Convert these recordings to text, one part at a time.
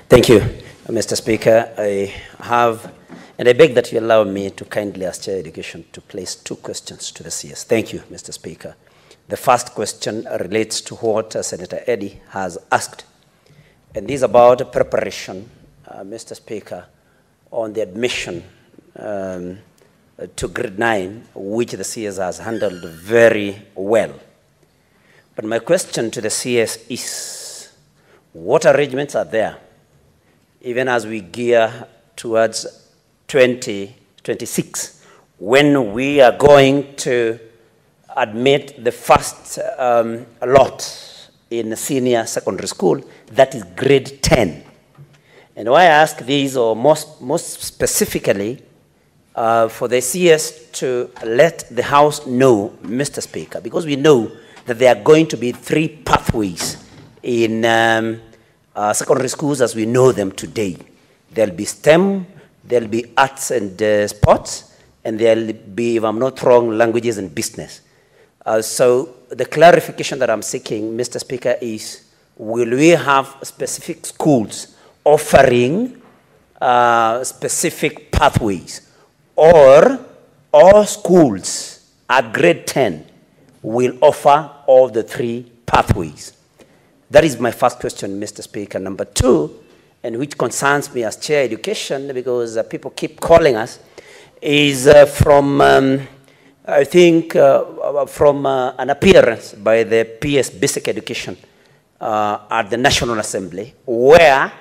Thank you, Mr. Speaker. I have, and I beg that you allow me to kindly ask Chair Education to place 2 questions to the CS. Thank you, Mr. Speaker. The first question relates to what Senator Eddy has asked, and this is about preparation, Mr. Speaker, on the admission to grade 9, which the CS has handled very well. But my question to the CS is, what arrangements are there, even as we gear towards 2026, when we are going to admit the first lot in senior secondary school, that is grade 10. And why I ask this, or most specifically, for the CS to let the House know, Mr. Speaker, because we know that there are going to be 3 pathways in secondary schools as we know them today. There'll be STEM, there'll be arts and sports, and there'll be, if I'm not wrong, languages and business. So the clarification that I'm seeking, Mr. Speaker, is will we have specific schools offering specific pathways, or all schools at grade 10 will offer all the 3 pathways? That is my first question, Mr. Speaker. Number 2, and which concerns me as Chair Education, because people keep calling us, is from, I think, from an appearance by the PS Basic Education at the National Assembly, where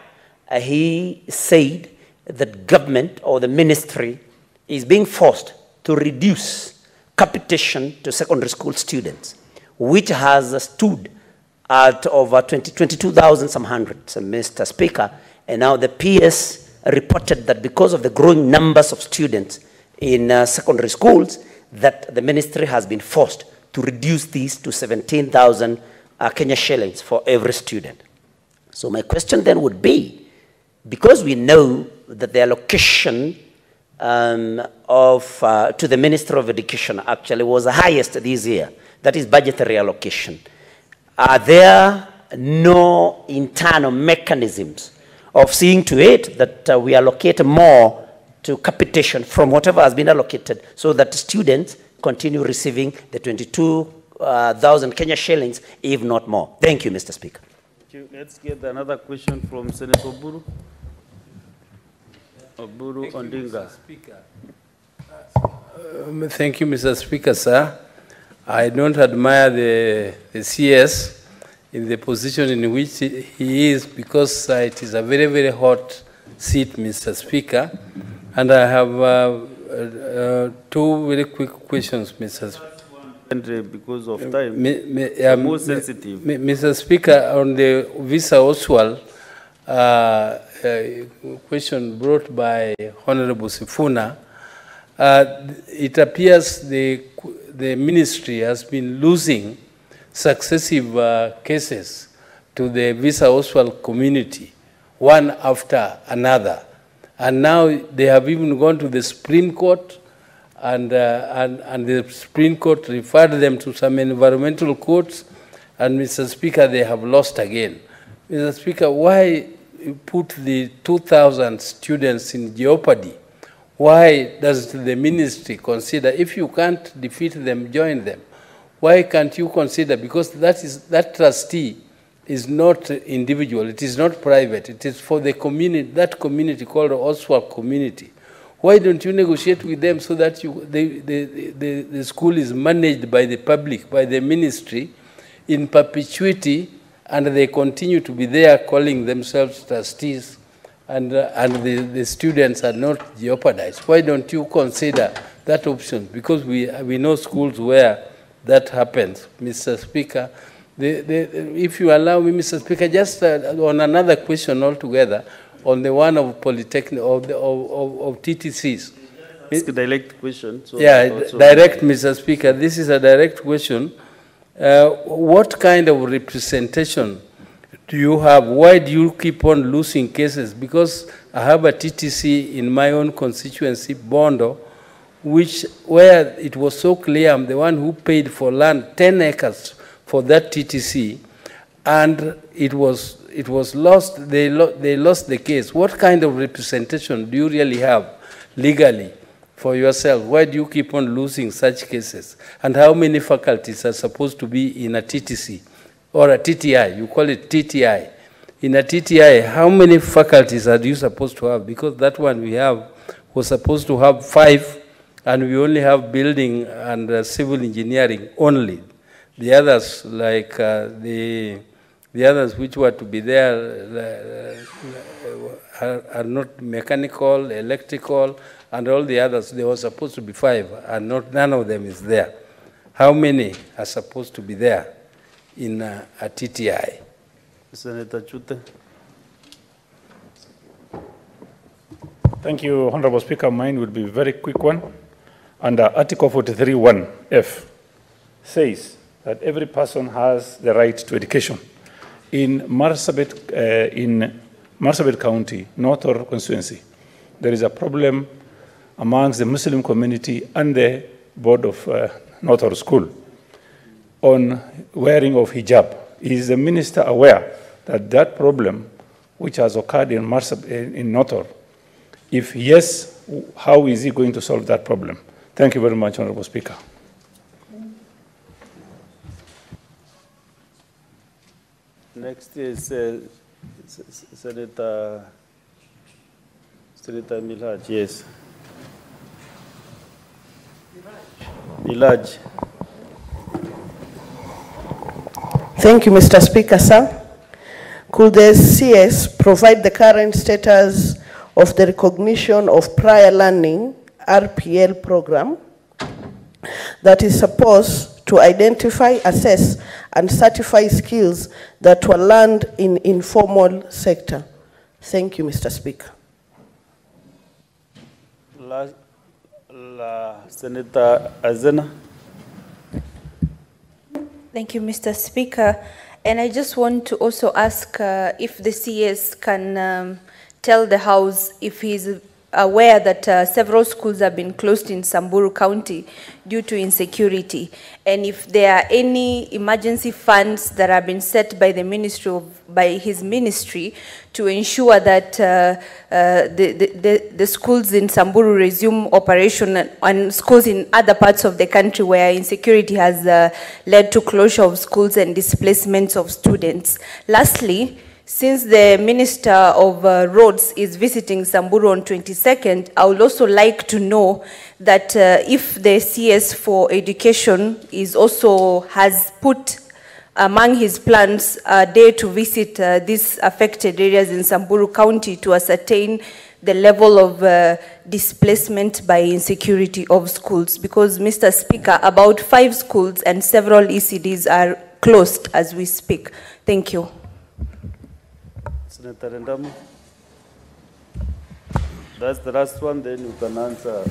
he said that government or the ministry is being forced to reduce capitation to secondary school students, which has stood at over 22,000 some hundreds, Mr. Speaker. And now the PS reported that because of the growing numbers of students in secondary schools, that the ministry has been forced to reduce these to 17,000 Kenya shillings for every student. So my question then would be, because we know that the allocation to the Minister of Education actually was the highest this year, that is budgetary allocation, are there no internal mechanisms of seeing to it that we allocate more to capitation from whatever has been allocated, so that students continue receiving the 22,000 Kenya shillings, if not more? Thank you, Mr. Speaker. Thank you. Let's get another question from Senator Oburu. Oburu Ondinga. Thank you, Mr. Speaker, sir. I don't admire the CS in the position in which he is, because it is a very, very hot seat, Mr. Speaker. And I have 2 very quick questions, Mr. Speaker. And because of time, more sensitive. Mr. Speaker, on the Visa Oswald question brought by Honorable Sifuna, it appears the ministry has been losing successive cases to the Visa Oswald community, one after another. And now they have even gone to the Supreme Court, and the Supreme Court referred them to some environmental courts, and Mr. Speaker, they have lost again. Mr. Speaker, why put the 2,000 students in jeopardy? Why does the ministry consider, if you can't defeat them, join them? Why can't you consider, because that trustee is not individual, it is not private, it is for the community, that community called the Oswald community. Why don't you negotiate with them so that the school is managed by the public, by the ministry, in perpetuity, and they continue to be there calling themselves trustees, and the students are not jeopardized? Why don't you consider that option? Because we know schools where that happens, Mr. Speaker. If you allow me, Mr. Speaker, just on another question altogether, on the one of polytechnic, of TTCs. It's a direct question. So yeah, direct, Mr. Speaker. This is a direct question. What kind of representation do you have? Why do you keep on losing cases? Because I have a TTC in my own constituency, Bondo, where it was so clear I'm the one who paid for land, 10 acres for that TTC, and it was lost. They lost the case. What kind of representation do you really have legally for yourself? Why do you keep on losing such cases? And how many faculties are supposed to be in a TTC or a TTI? You call it TTI. In a TTI, how many faculties are you supposed to have? Because that one we have was supposed to have 5, and we only have building and civil engineering only. The others, like the others which were to be there are not mechanical, electrical, and all the others. There were supposed to be 5, and none of them is there. How many are supposed to be there in a TTI? Senator Chute. Thank you, Honorable Speaker. Mine will be a very quick one. Under Article 43(1)(f) says that every person has the right to education. In Marsabit County, North constituency, there is a problem amongst the Muslim community and the board of North School on wearing of hijab. Is the minister aware that that problem, which has occurred in North, if yes, how is he going to solve that problem? Thank you very much, Honorable Speaker. Next is Senator Milaj. Yes. Milaj. Thank you, Mr. Speaker, sir. Could the CS provide the current status of the recognition of prior learning RPL program that is supposed to identify, assess, and certify skills that were learned in informal sector? Thank you, Mr. Speaker. Senator Azena. Thank you, Mr. Speaker. And I just want to also ask if the CS can tell the House if he's aware that several schools have been closed in Samburu County due to insecurity, and if there are any emergency funds that have been set by the his ministry to ensure that the schools in Samburu resume operation, and schools in other parts of the country where insecurity has led to closure of schools and displacements of students. Lastly, since the Minister of Roads is visiting Samburu on 22nd, I would also like to know that if the CS for Education has put among his plans a day to visit these affected areas in Samburu County to ascertain the level of displacement by insecurity of schools. Because, Mr. Speaker, about 5 schools and several ECDs are closed as we speak. Thank you. Senator Ndamo. That's the last one, then you can answer.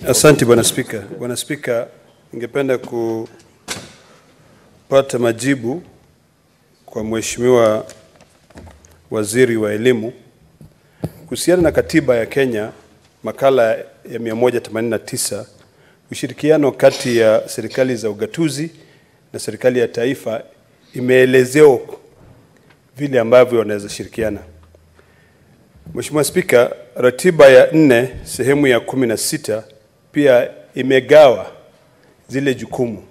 Asante Bwana Spika. Bwana Spika, ningependa kupata majibu kwa Mheshimiwa Waziri wa Elimu kuhusiana na katiba ya Kenya, makala ya 189, ushirikiano kati ya serikali za ugatuzi na serikali ya taifa imeelezewa vile ambavyo wanaweza shirikiana. Mheshimiwa Spika, ratiba ya 4 sehemu ya 16 pia imegawa zile jukumu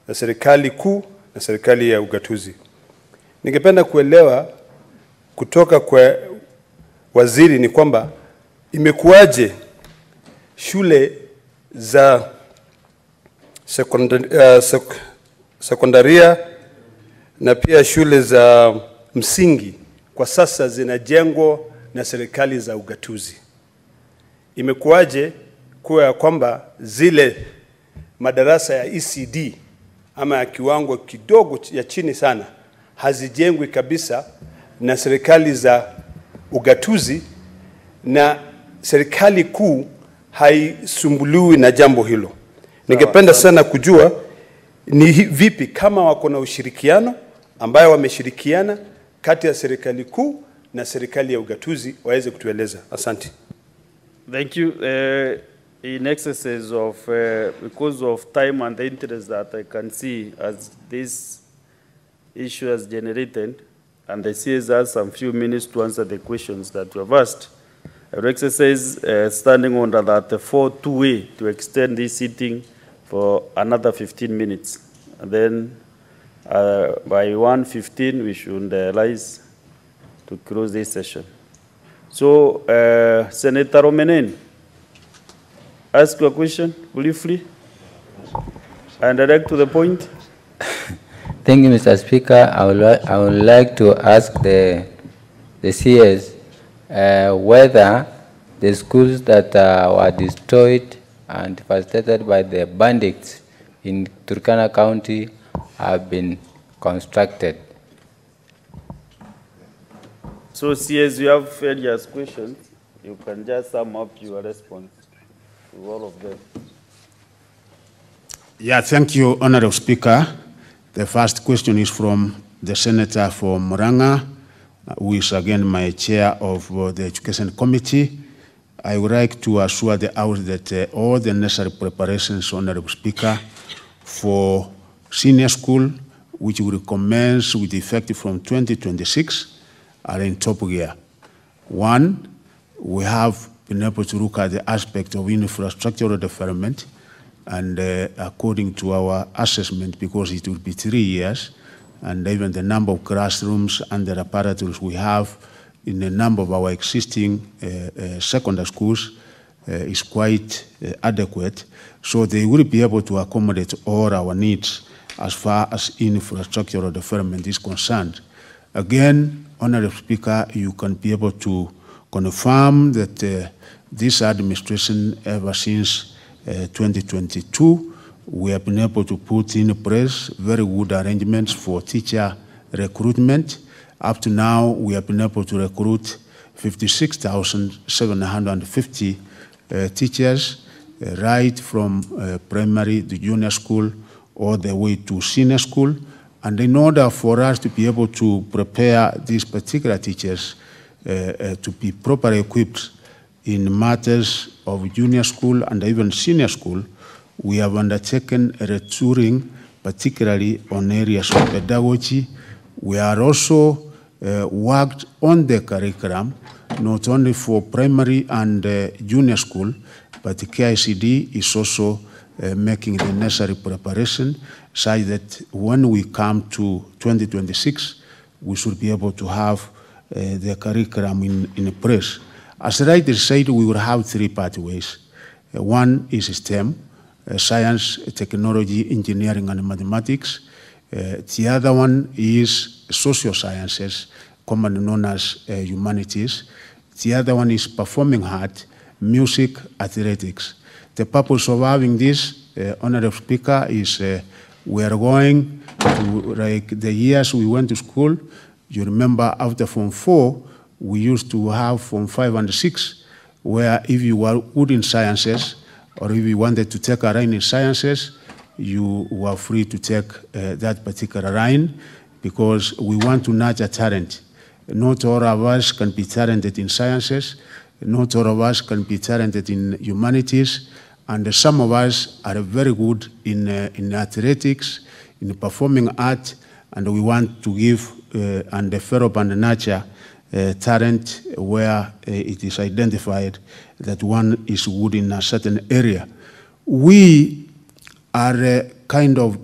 za serikali kuu na serikali ya ugatuzi. Ningependa kuelewa kutoka kwa waziri ni kwamba imekuwaje shule za sekondaria na pia shule za msingi kwa sasa zinajengwa na serikali za ugatuzi. Imekuwaje kuwa kwamba zile madarasa ya ECD ama ya kiwango kidogo ya chini sana hazijengwi kabisa na serikali za ugatuzi, na serikali kuu haisumbuliwi na jambo hilo? Ningependa sana kujua ni vipi kama wako na ushirikiano ambayo wameshirikiana kati ya serikali kuu na serikali ya ugatuzi, waweze kutueleza. Asante. Thank you. in excess of, because of time and the interest that I can see as this issue has generated, and the CS has some few minutes to answer the questions that you have asked, I will exercise standing under that 4-2A to extend this sitting for another 15 minutes. And then by 1:15, we should realize to close this session. So, Senator Omeneni, ask your question briefly and direct to the point. Thank you, Mr. Speaker. I would like to ask the CS whether the schools that were destroyed and devastated by the bandits in Turkana County have been constructed. So, CS, you have various questions. You can just sum up your response to all of them. Yeah, thank you, Honorable Speaker. The first question is from the Senator from Muranga, who is again my chair of the Education Committee. I would like to assure the House that all the necessary preparations, Honorable Speaker, for senior school, which will commence with effect from 2026, are in top gear. One, we have been able to look at the aspect of infrastructural development, and according to our assessment, because it will be 3 years, and even the number of classrooms and the apparatus we have in a number of our existing secondary schools is quite adequate. So they will be able to accommodate all our needs as far as infrastructural development is concerned. Again, Honorable Speaker, you can be able to confirm that this administration, ever since 2022, we have been able to put in place very good arrangements for teacher recruitment. Up to now, we have been able to recruit 56,750 teachers, right from primary to junior school all the way to senior school. And in order for us to be able to prepare these particular teachers to be properly equipped in matters of junior school and even senior school, we have undertaken a retooling, particularly on areas of pedagogy. We are also worked on the curriculum, not only for primary and junior school, but the KICD is also making the necessary preparation such that when we come to 2026, we should be able to have the curriculum in place. As rightly said, we will have 3 pathways. One is STEM, science, technology, engineering, and mathematics. The other one is social sciences, commonly known as humanities. The other one is performing art, music, athletics. The purpose of having this, Honorable Speaker, is we are going to, like the years we went to school, you remember after Form 4, we used to have Form 5 and 6, where if you were good in sciences, or if you wanted to take a line in sciences, you were free to take that particular line, because we want to nurture talent. Not all of us can be talented in sciences, not all of us can be talented in humanities, and some of us are very good in athletics, in performing art, and we want to give and develop and nurture talent where it is identified that one is good in a certain area. We are kind of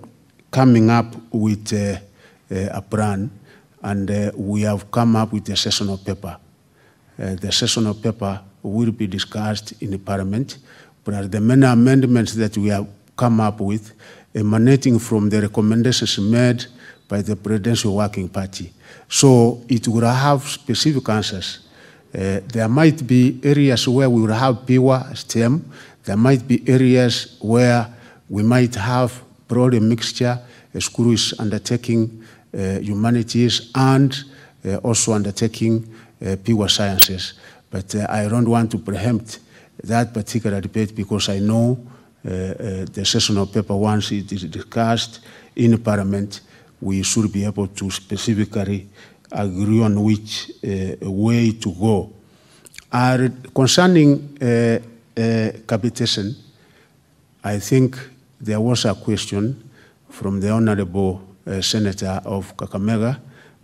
coming up with a plan, and we have come up with a sessional paper. The sessional paper will be discussed in the Parliament, but the many amendments that we have come up with emanating from the recommendations made by the Presidential Working Party. So it will have specific answers. There might be areas where we will have pure STEM. There might be areas where we might have broad mixture. A school is undertaking humanities and also undertaking pure sciences. But I don't want to preempt that particular debate, because I know the sessional paper, once it is discussed in Parliament, we should be able to specifically agree on which way to go. Concerning capitation, I think there was a question from the Honorable Senator of Kakamega,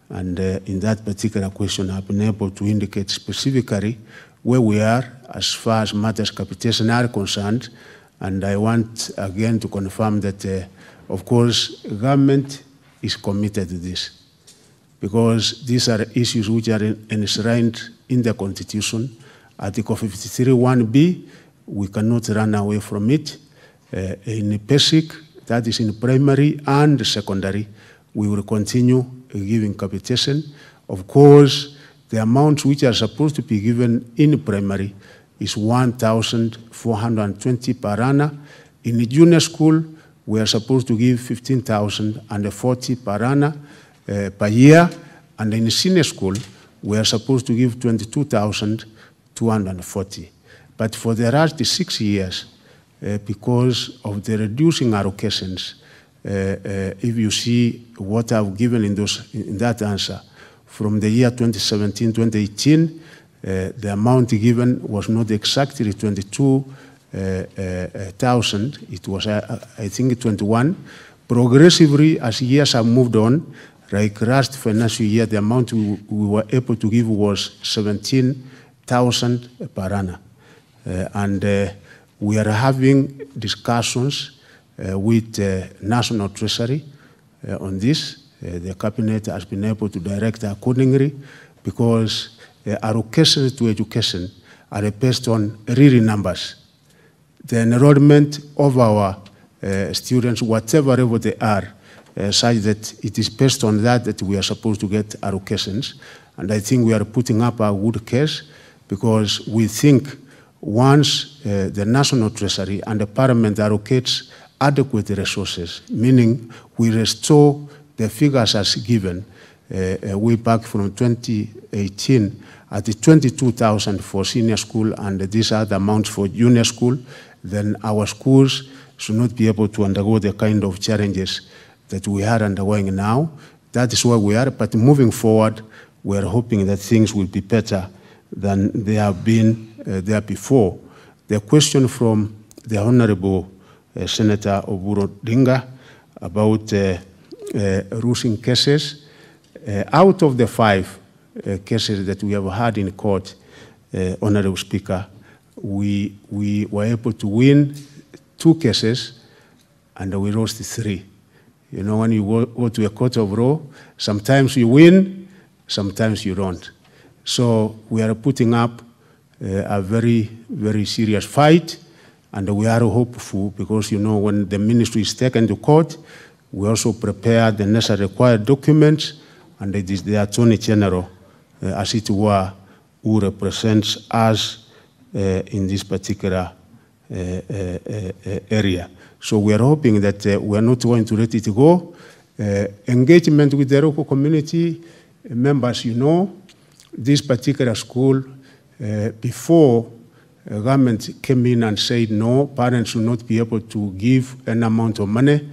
and in that particular question I've been able to indicate specifically where we are as far as matters capitation are concerned, and I want again to confirm that, of course, government is committed to this, because these are issues which are enshrined in the Constitution. Article 53(1)(b), we cannot run away from it. In basic, that is in primary and secondary, we will continue giving capitation. Of course, the amounts which are supposed to be given in primary is 1,420 per annum. In the junior school, we are supposed to give 15,040 per annum per year, and in senior school, we are supposed to give 22,240. But for the last 6 years, because of the reducing allocations, if you see what I've given in that answer, from the year 2017-2018, the amount given was not exactly 22,000. It was, I think, 21. Progressively, as years have moved on, like last financial year, the amount we were able to give was 17,000 per annum. And we are having discussions with National Treasury on this. The Cabinet has been able to direct accordingly, because allocations to education are based on real numbers. The enrollment of our students, whatever level they are, such that it is based on that we are supposed to get allocations. And I think we are putting up a good case, because we think once the National Treasury and the Parliament allocates adequate resources, meaning we restore the figures as given way back from 2018 at the 22,000 for senior school and these are the amounts for junior school, then our schools should not be able to undergo the kind of challenges that we are undergoing now. That is where we are, but moving forward, we are hoping that things will be better than they have been there before. The question from the Honorable Senator Oburu Dinga about losing cases. Out of the 5 cases that we have had in court, Honorable Speaker, we were able to win 2 cases and we lost 3. You know, when you go to a court of law, sometimes you win, sometimes you don't. So we are putting up a very, very serious fight, and we are hopeful because, you know, when the ministry is taken to court, we also prepare the necessary required documents, and it is the Attorney General, as it were, who represents us in this particular area. So we are hoping that we are not going to let it go. Engagement with the local community members, you know, this particular school, before government came in and said no, parents should not be able to give an amount of money,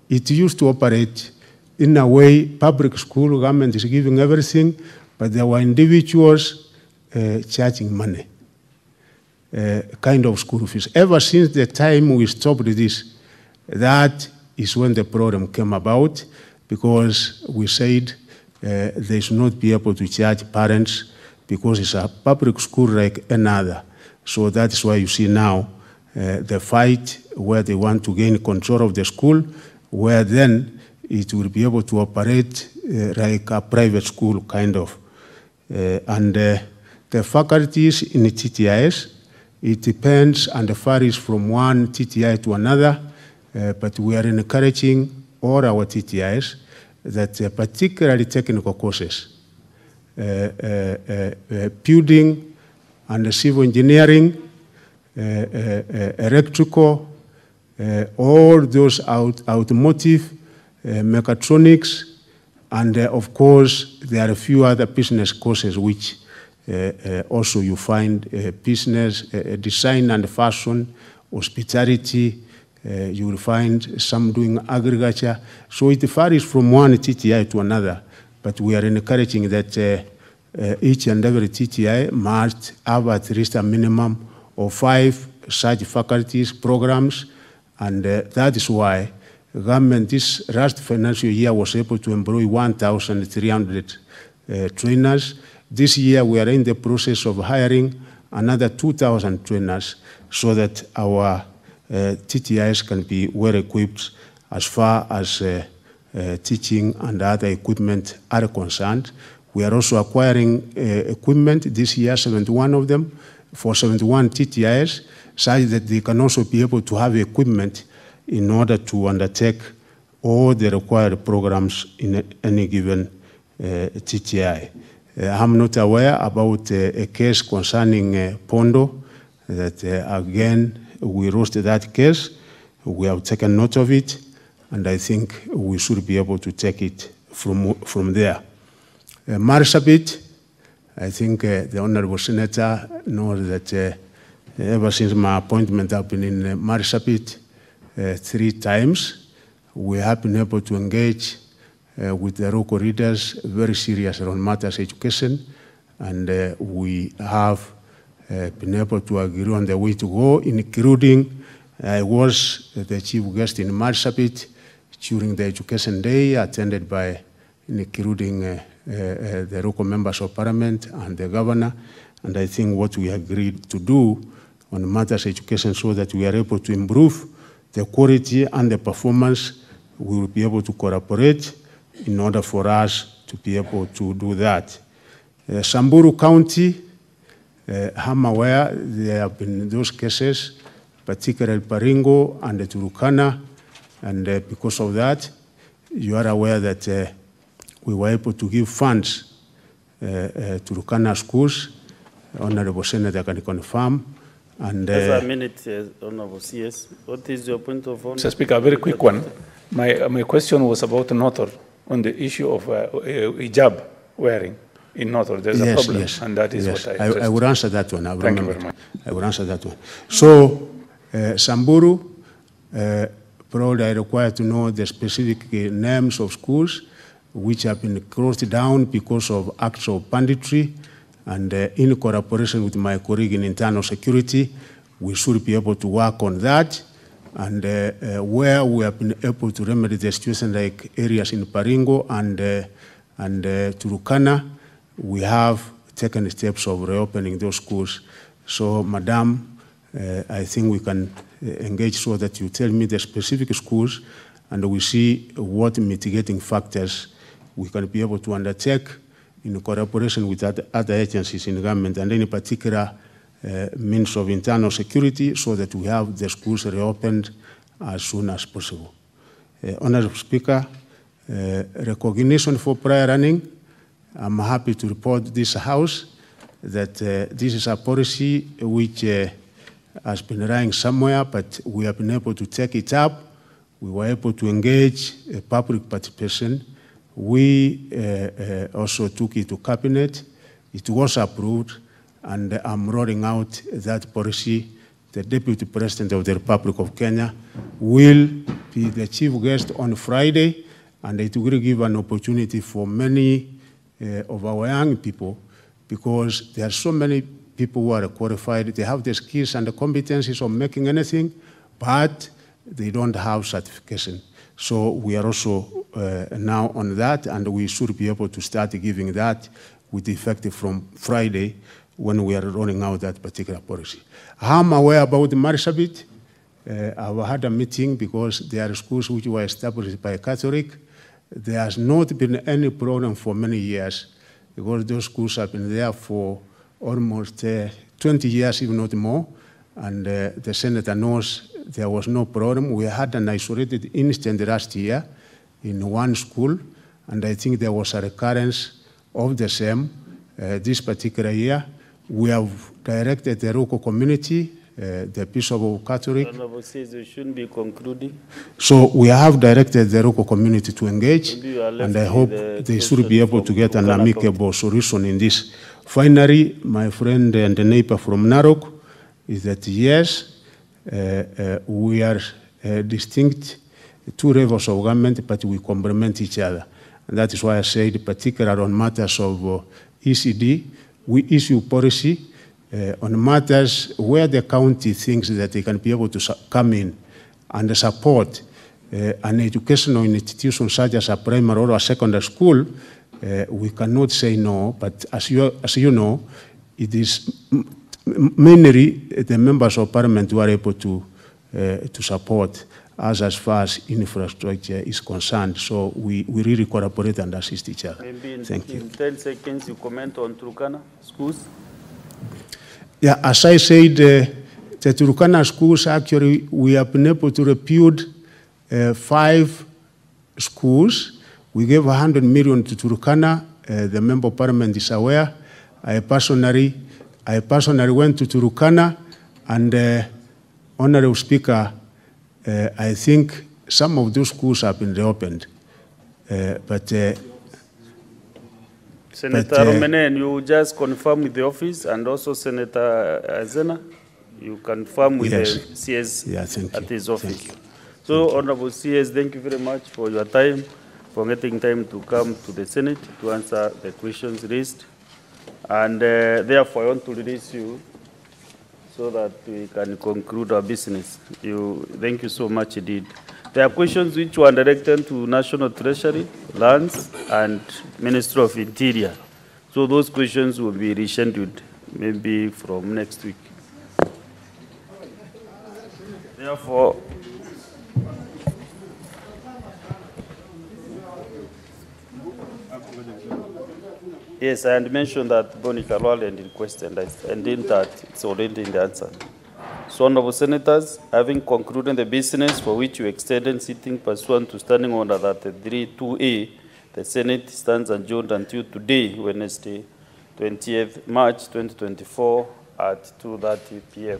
it used to operate in a way, public school, government is giving everything, but there were individuals charging money, kind of school fees. Ever since the time we stopped this, that is when the problem came about, because we said they should not be able to charge parents because it's a public school like another. So that is why you see now the fight where they want to gain control of the school, where then it will be able to operate like a private school kind of. And the faculties in the TTIs, it depends and varies from one TTI to another, but we are encouraging all our TTIs that particularly technical courses, building and civil engineering, electrical, all those automotive, mechatronics, and of course, there are a few other business courses which also you find business, design and fashion, hospitality, you will find some doing agriculture. So it varies from one TTI to another, but we are encouraging that each and every TTI must have at least a minimum of 5 such faculties, programs, and that is why government this last financial year was able to employ 1,300 trainers. This year we are in the process of hiring another 2,000 trainers so that our TTIs can be well equipped as far as teaching and other equipment are concerned. We are also acquiring equipment this year, 71 of them, for 71 TTIs, such that they can also be able to have equipment in order to undertake all the required programs in any given TTI. I'm not aware about a case concerning Pondo, that again, we roasted that case. We have taken note of it, and I think we should be able to take it from there. Marsabit, I think the Honorable Senator knows that ever since my appointment, I've been in Marsabit 3 times. We have been able to engage with the local leaders, very serious around matters education, and we have been able to agree on the way to go, including I was the chief guest in Marsabit during the Education Day, attended by including the local members of parliament and the governor, and I think what we agreed to do on matters education so that we are able to improve the quality and the performance, we will be able to cooperate in order for us to be able to do that. Samburu County, I'm aware there have been those cases, particularly Baringo and Turkana, and because of that, you are aware that we were able to give funds to Turkana schools. Honorable Senator can confirm. And As a minute, Honorable CS, what is your point of order? Mr. Speaker, a very quick one. My question was about Notor on the issue of hijab wearing in Notor. There's a problem, and that is what I would answer that one. Thank you very much. I would answer that one. So, Samburu, probably I require to know the specific names of schools which have been closed down because of acts of banditry, and in cooperation with my colleague in internal security, we should be able to work on that. And where we have been able to remedy the situation, like areas in Baringo and Turkana, we have taken steps of reopening those schools. So, Madam, I think we can engage so that you tell me the specific schools, and we see what mitigating factors we can be able to undertake in cooperation with other agencies in government, and any particular means of internal security, so that we have the schools reopened as soon as possible. Honorable Speaker, recognition for prior running, I'm happy to report this House that this is a policy which has been running somewhere, but we have been able to take it up. We were able to engage public participation. We also took it to Cabinet. It was approved, and I'm rolling out that policy. The Deputy President of the Republic of Kenya will be the chief guest on Friday, and it will give an opportunity for many of our young people, because there are so many people who are qualified. They have the skills and the competencies of making anything, but they don't have certification. So we are also now on that, and we should be able to start giving that with effect from Friday when we are rolling out that particular policy. I'm aware about the Marsabit. I've had a meeting because there are schools which were established by Catholic. There has not been any problem for many years, because those schools have been there for almost 20 years, if not more, and the Senator knows there was no problem. We had an isolated incident last year in one school, and I think there was a recurrence of the same this particular year. We have directed the local community, the Bishop of Catholic. Honorable says you shouldn't be concluding. So we have directed the local community to engage, and I hope they should be able to get an amicable solution in this. Finally, my friend and the neighbor from Narok is that yes, we are distinct two levels of government, but we complement each other. And that is why I said, particularly on matters of ECD, we issue policy, on matters where the county thinks that they can be able to come in and support an educational institution such as a primary or a secondary school, we cannot say no, but as you know, it is mainly the members of parliament who are able to support us as far as infrastructure is concerned. So we really collaborate and assist each other. Maybe Thank you. In 10 seconds, you comment on Turkana schools. Yeah, as I said, the Turkana schools, actually, we have been able to repute 5 schools. We gave 100 million to Turkana. The member of parliament is aware. I personally went to Turkana, and Honorable Speaker, I think some of those schools have been reopened. Senator Romenen, you just confirm with the office, and also Senator Azena, you confirm with the CS at his office. So, Honorable CS, thank you very much for your time, for getting time to come to the Senate to answer the questions raised. And therefore, I want to release you so that we can conclude our business. Thank you so much indeed. There are questions which were directed to National Treasury, Lands, and Ministry of Interior. So those questions will be rescheduled, maybe from next week. Therefore, yes, I had mentioned that Bonnie Kalwal and requested, and in that it's already in the answer. So, Honorable Senators, having concluded the business for which you extended sitting pursuant to Standing Order 33-2A, the Senate stands adjourned until today, Wednesday, 20th March 2024 at 2:30 p.m.